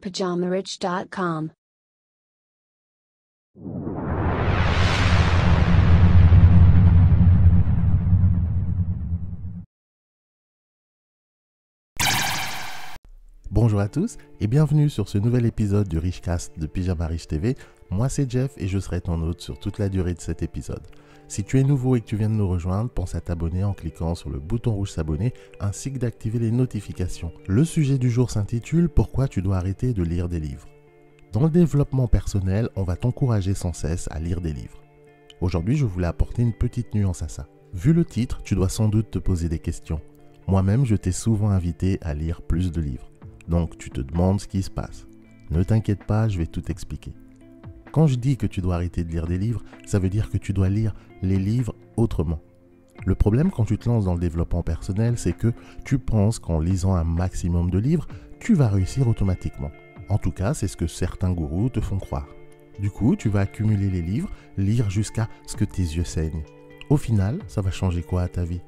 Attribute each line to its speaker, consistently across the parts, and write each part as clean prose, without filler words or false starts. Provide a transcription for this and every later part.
Speaker 1: PajamaRich.com.
Speaker 2: Bonjour à tous et bienvenue sur ce nouvel épisode du Richcast de Pyjama Rich TV. Moi c'est Jeff et je serai ton hôte sur toute la durée de cet épisode. Si tu es nouveau et que tu viens de nous rejoindre, pense à t'abonner en cliquant sur le bouton rouge s'abonner ainsi que d'activer les notifications. Le sujet du jour s'intitule « Pourquoi tu dois arrêter de lire des livres ?» Dans le développement personnel, on va t'encourager sans cesse à lire des livres. Aujourd'hui, je voulais apporter une petite nuance à ça. Vu le titre, tu dois sans doute te poser des questions. Moi-même, je t'ai souvent invité à lire plus de livres. Donc, tu te demandes ce qui se passe. Ne t'inquiète pas, je vais tout expliquer. Quand je dis que tu dois arrêter de lire des livres, ça veut dire que tu dois lire les livres autrement. Le problème quand tu te lances dans le développement personnel, c'est que tu penses qu'en lisant un maximum de livres, tu vas réussir automatiquement. En tout cas, c'est ce que certains gourous te font croire. Du coup, tu vas accumuler les livres, lire jusqu'à ce que tes yeux saignent. Au final, ça va changer quoi à ta vie ?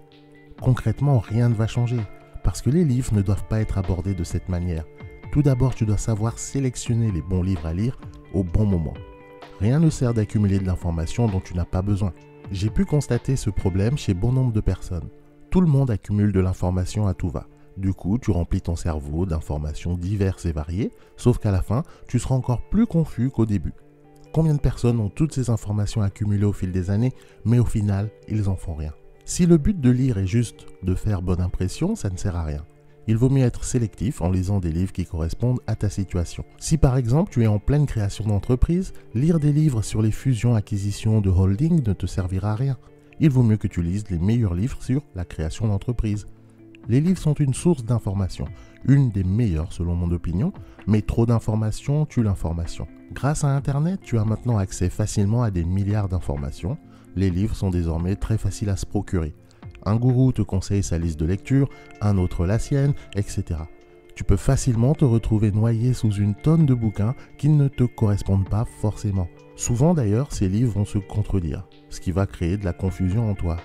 Speaker 2: Concrètement, rien ne va changer. Parce que les livres ne doivent pas être abordés de cette manière. Tout d'abord, tu dois savoir sélectionner les bons livres à lire au bon moment. Rien ne sert d'accumuler de l'information dont tu n'as pas besoin. J'ai pu constater ce problème chez bon nombre de personnes. Tout le monde accumule de l'information à tout va. Du coup, tu remplis ton cerveau d'informations diverses et variées, sauf qu'à la fin, tu seras encore plus confus qu'au début. Combien de personnes ont toutes ces informations accumulées au fil des années, mais au final, ils en font rien ? Si le but de lire est juste de faire bonne impression, ça ne sert à rien. Il vaut mieux être sélectif en lisant des livres qui correspondent à ta situation. Si par exemple tu es en pleine création d'entreprise, lire des livres sur les fusions-acquisitions de holding ne te servira à rien. Il vaut mieux que tu lises les meilleurs livres sur la création d'entreprise. Les livres sont une source d'information, une des meilleures selon mon opinion, mais trop d'informations tue l'information. Grâce à Internet, tu as maintenant accès facilement à des milliards d'informations. Les livres sont désormais très faciles à se procurer. Un gourou te conseille sa liste de lecture, un autre la sienne, etc. Tu peux facilement te retrouver noyé sous une tonne de bouquins qui ne te correspondent pas forcément. Souvent d'ailleurs, ces livres vont se contredire, ce qui va créer de la confusion en toi.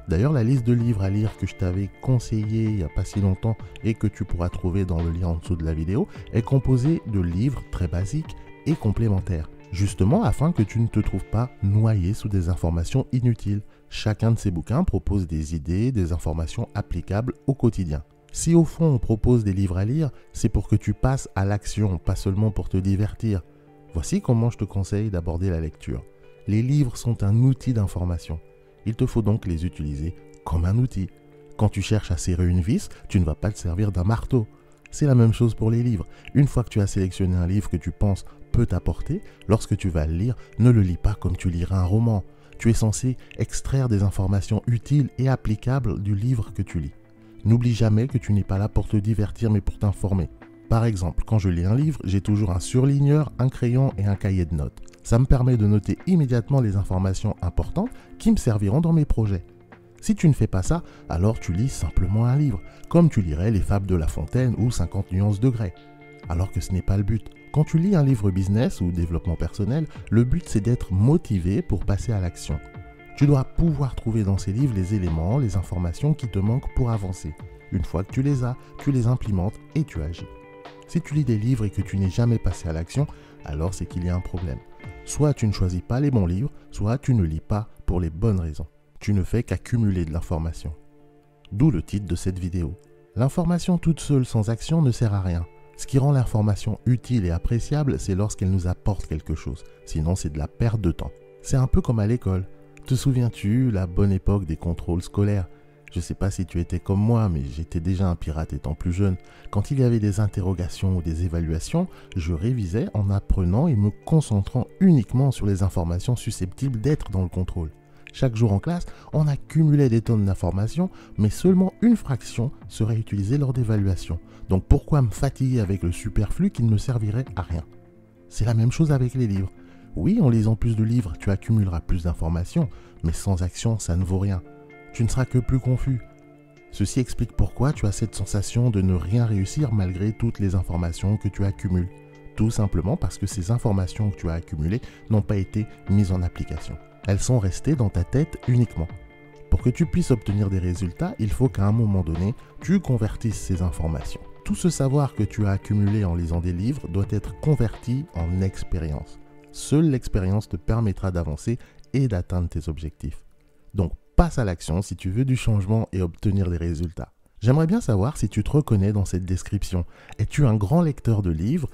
Speaker 2: D'ailleurs, la liste de livres à lire que je t'avais conseillé il n'y a pas si longtemps et que tu pourras trouver dans le lien en dessous de la vidéo est composée de livres très basiques et complémentaires. Justement afin que tu ne te trouves pas noyé sous des informations inutiles. Chacun de ces bouquins propose des idées, des informations applicables au quotidien. Si au fond on propose des livres à lire, c'est pour que tu passes à l'action, pas seulement pour te divertir. Voici comment je te conseille d'aborder la lecture. Les livres sont un outil d'information. Il te faut donc les utiliser comme un outil. Quand tu cherches à serrer une vis, tu ne vas pas te servir d'un marteau. C'est la même chose pour les livres. Une fois que tu as sélectionné un livre que tu penses peut t'apporter, lorsque tu vas le lire, ne le lis pas comme tu lirais un roman. Tu es censé extraire des informations utiles et applicables du livre que tu lis. N'oublie jamais que tu n'es pas là pour te divertir mais pour t'informer. Par exemple, quand je lis un livre, j'ai toujours un surligneur, un crayon et un cahier de notes. Ça me permet de noter immédiatement les informations importantes qui me serviront dans mes projets. Si tu ne fais pas ça, alors tu lis simplement un livre, comme tu lirais les Fables de La Fontaine ou 50 nuances de Grey. Alors que ce n'est pas le but. Quand tu lis un livre business ou développement personnel, le but c'est d'être motivé pour passer à l'action. Tu dois pouvoir trouver dans ces livres les éléments, les informations qui te manquent pour avancer. Une fois que tu les as, tu les implémentes et tu agis. Si tu lis des livres et que tu n'es jamais passé à l'action, alors c'est qu'il y a un problème. Soit tu ne choisis pas les bons livres, soit tu ne lis pas pour les bonnes raisons. Tu ne fais qu'accumuler de l'information. D'où le titre de cette vidéo. L'information toute seule sans action ne sert à rien. Ce qui rend l'information utile et appréciable, c'est lorsqu'elle nous apporte quelque chose. Sinon, c'est de la perte de temps. C'est un peu comme à l'école. Te souviens-tu, la bonne époque des contrôles scolaires ? Je ne sais pas si tu étais comme moi, mais j'étais déjà un pirate étant plus jeune. Quand il y avait des interrogations ou des évaluations, je révisais en apprenant et me concentrant uniquement sur les informations susceptibles d'être dans le contrôle. Chaque jour en classe, on accumulait des tonnes d'informations, mais seulement une fraction serait utilisée lors d'évaluation. Donc pourquoi me fatiguer avec le superflu qui ne me servirait à rien ? C'est la même chose avec les livres. Oui, en lisant plus de livres, tu accumuleras plus d'informations, mais sans action, ça ne vaut rien. Tu ne seras que plus confus. Ceci explique pourquoi tu as cette sensation de ne rien réussir malgré toutes les informations que tu accumules. Tout simplement parce que ces informations que tu as accumulées n'ont pas été mises en application. Elles sont restées dans ta tête uniquement. Pour que tu puisses obtenir des résultats, il faut qu'à un moment donné, tu convertisses ces informations. Tout ce savoir que tu as accumulé en lisant des livres doit être converti en expérience. Seule l'expérience te permettra d'avancer et d'atteindre tes objectifs. Donc, passe à l'action si tu veux du changement et obtenir des résultats. J'aimerais bien savoir si tu te reconnais dans cette description. Es-tu un grand lecteur de livres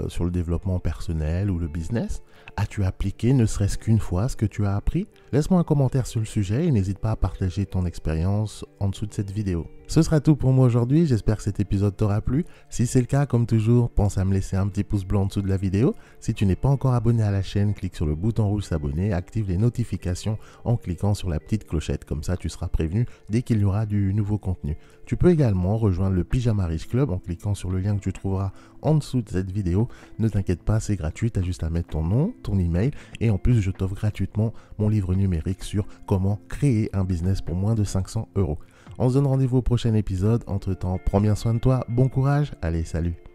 Speaker 2: sur le développement personnel ou le business? As-tu appliqué ne serait-ce qu'une fois ce que tu as appris? Laisse-moi un commentaire sur le sujet et n'hésite pas à partager ton expérience en dessous de cette vidéo. Ce sera tout pour moi aujourd'hui, j'espère que cet épisode t'aura plu. Si c'est le cas, comme toujours, pense à me laisser un petit pouce blanc en dessous de la vidéo. Si tu n'es pas encore abonné à la chaîne, clique sur le bouton rouge s'abonner, active les notifications en cliquant sur la petite clochette. Comme ça, tu seras prévenu dès qu'il y aura du nouveau contenu. Tu peux également rejoindre le Pyjama Riche Club en cliquant sur le lien que tu trouveras en dessous de cette vidéo. Ne t'inquiète pas, c'est gratuit, tu as juste à mettre ton nom, ton email et en plus, je t'offre gratuitement mon livre numérique sur comment créer un business pour moins de 500 €. On se donne rendez-vous au prochain épisode. Entre-temps, prends bien soin de toi, bon courage, allez, salut!